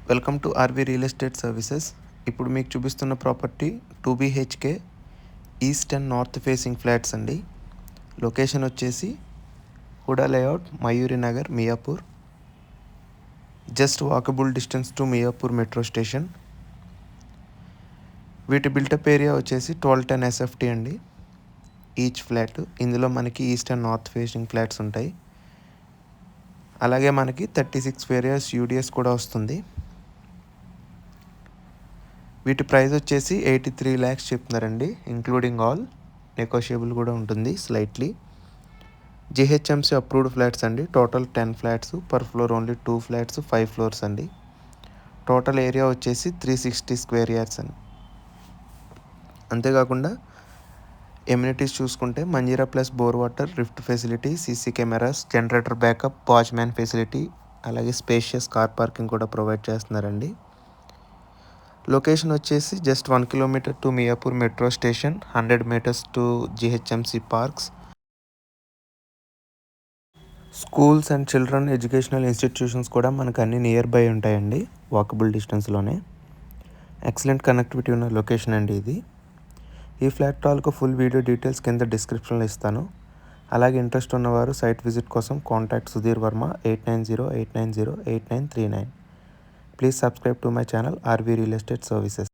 Welcome to RV real estate services. ఇప్పుడు మీకు చూపిస్తున్న property 2 BHK east and north facing flats అండి. Location వచ్చేసి HUDA layout, Mayuri Nagar, Miyapur. Just walkable distance to Miyapur metro station. వీటి built up area వచ్చేసి 1210 SFT అండి ఈచ్ ఫ్లాట్. ఇందులో మనకి east and north facing flats ఉంటాయి. అలాగే మనకి 36 స్క్వేర్ యార్డ్స్ UDS కూడా వస్తుంది. వీటి ప్రైస్ వచ్చేసి 83 lakhs చెప్తున్నారండి, ఇంక్లూడింగ్ ఆల్. నెగోషియబుల్ కూడా ఉంటుంది స్లైట్లీ. GHMC అప్రూవ్డ్ ఫ్లాట్స్ అండి. Total 10 flats, per floor only 2 flats, 5 floors అండి. టోటల్ ఏరియా వచ్చేసి 360 స్క్వేర్ యార్డ్స్ అండి. అంతేకాకుండా ఎమ్యూనిటీస్ చూసుకుంటే Manjira plus bore water, lift facility, CC cameras, generator backup, watchman facility, అలాగే స్పేషియస్ కార్ పార్కింగ్ కూడా ప్రొవైడ్ చేస్తున్నారండి. Location వచ్చేసి just 1 kilometer to Miyapur metro station, 100 meters to GHMC parks. Schools and children educational institutions కూడా మనకు అన్ని near by ఉంటాయండి, walkable డిస్టెన్స్లోనే. Excellent connectivity ఉన్న location అండి ఇది. ఈ ఫ్లాట్ తాలూకు ఫుల్ వీడియో డీటెయిల్స్ కింద డిస్క్రిప్షన్లో ఇస్తాను. అలాగే ఇంట్రెస్ట్ ఉన్నవారు సైట్ విజిట్ కోసం contact Sudheer Varma 8908908939. Please subscribe to my channel RV real estate services.